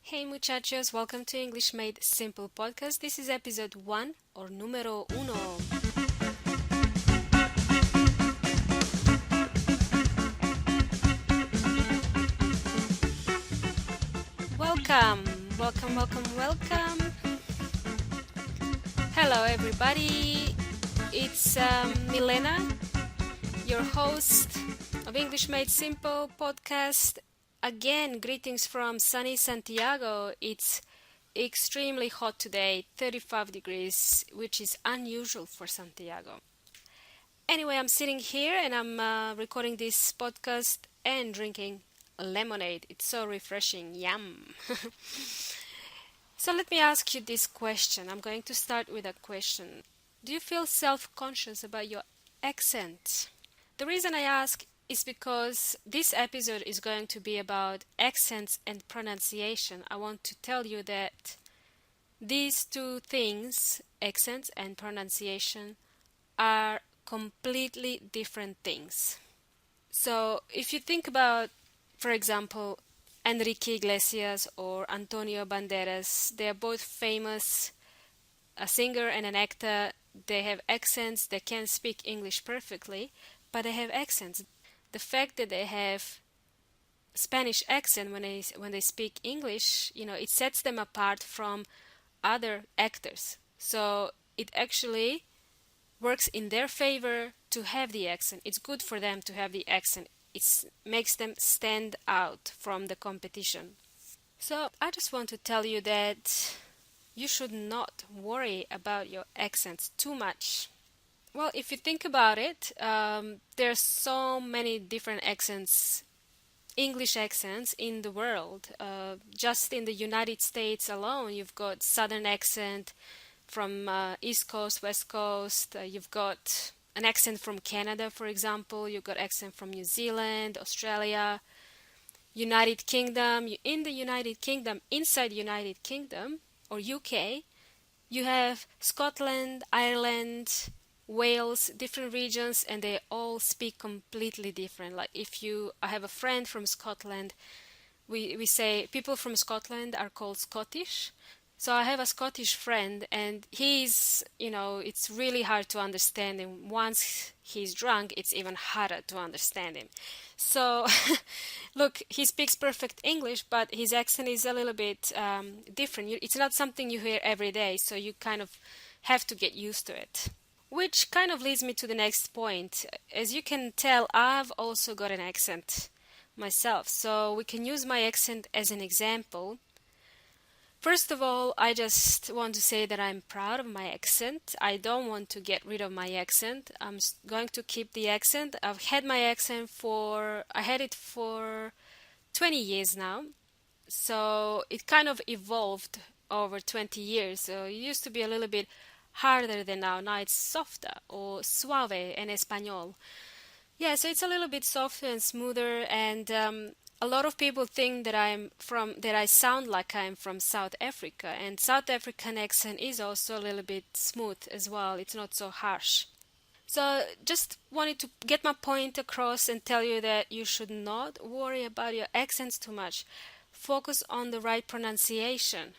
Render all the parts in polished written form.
Hey muchachos, welcome to English Made Simple podcast. This is episode 1 or número uno. Welcome, welcome. Hello everybody. It's Milena, your host of English Made Simple podcast. Again, greetings from sunny Santiago. It's extremely hot today, 35 degrees, which is unusual for Santiago. Anyway, I'm sitting here and I'm recording this podcast and drinking lemonade. It's so refreshing. Yum. So let me ask you this question. I'm going to start with a question. Do you feel self-conscious about your accent? The reason I ask is because this episode is going to be about accents and pronunciation. I want to tell you that these two things, accents and pronunciation, are completely different things. So if you think about, for example, Enrique Iglesias or Antonio Banderas, they are both famous, a singer and an actor. They have accents, they can speak English perfectly, but they have accents. The fact that they have Spanish accent when they speak English, it sets them apart from other actors. So it actually works in their favor to have the accent. It's good for them to have the accent. It makes them stand out from the competition. So I just want to tell you that you should not worry about your accents too much. Well, if you think about it, there's so many different accents, English accents in the world. Just in the United States alone, you've got Southern accent from East Coast, West Coast. You've got an accent from Canada, for example. You've got accent from New Zealand, Australia, United Kingdom. In the United Kingdom, inside the United Kingdom or UK, you have Scotland, Ireland, Wales, different regions, and they all speak completely different. Like I have a friend from Scotland, we say people from Scotland are called Scottish. So I have a Scottish friend, and it's really hard to understand him. Once he's drunk, it's even harder to understand him. So, look, he speaks perfect English, but his accent is a little bit different. It's not something you hear every day, so you kind of have to get used to it. Which kind of leads me to the next point. As you can tell, I've also got an accent myself, so we can use my accent as an example. First of all, I just want to say that I'm proud of my accent. I don't want to get rid of my accent. I'm going to keep the accent. I've had my accent I had it for 20 years now. So it kind of evolved over 20 years. So it used to be a little bit harder than now. Now it's softer or suave in Espanol. Yeah, so it's a little bit softer and smoother, and a lot of people think that I sound like I'm from South Africa, and South African accent is also a little bit smooth as well. It's not so harsh. So just wanted to get my point across and tell you that you should not worry about your accents too much. Focus on the right pronunciation.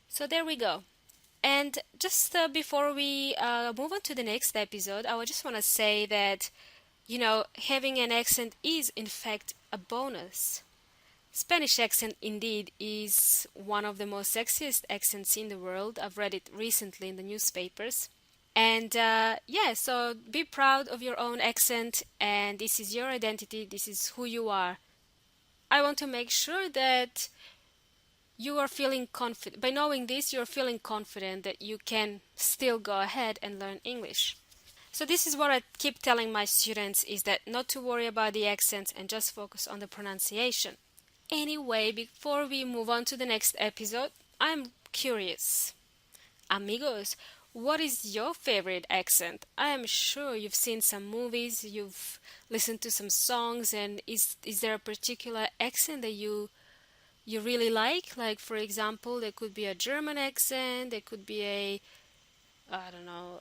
So there we go. And just before we move on to the next episode, I would just want to say that having an accent is in fact a bonus. Spanish accent indeed is one of the most sexiest accents in the world. I've read it recently in the newspapers. And so be proud of your own accent, and this is your identity, this is who you are. I want to make sure that you are feeling confident. By knowing this, you're feeling confident that you can still go ahead and learn English. So this is what I keep telling my students, is that not to worry about the accents and just focus on the pronunciation. Anyway, before we move on to the next episode, I'm curious. Amigos, what is your favorite accent? I am sure you've seen some movies, you've listened to some songs, and is there a particular accent that you really like? Like, for example, there could be a German accent, there could be a I don't know,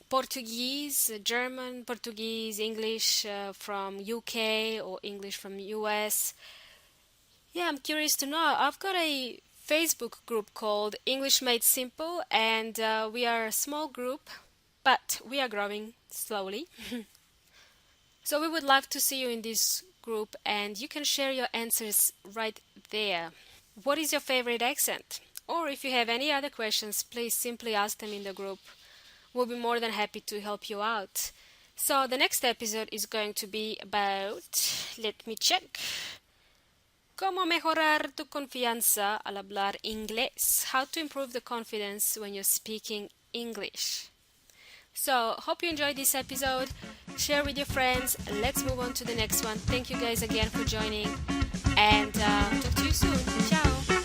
Portuguese, German, Portuguese, English from UK or English from US. Yeah, I'm curious to know. I've got a Facebook group called English Made Simple, and we are a small group, but we are growing slowly. So we would love to see you in this group, and you can share your answers right there. What is your favorite accent? Or if you have any other questions, please simply ask them in the group. We'll be more than happy to help you out. So the next episode is going to be about, let me check, cómo mejorar tu confianza al hablar inglés. How to improve the confidence when you're speaking English. So, hope you enjoyed this episode. Share with your friends. Let's move on to the next one. Thank you guys again for joining, and talk to you soon. Ciao.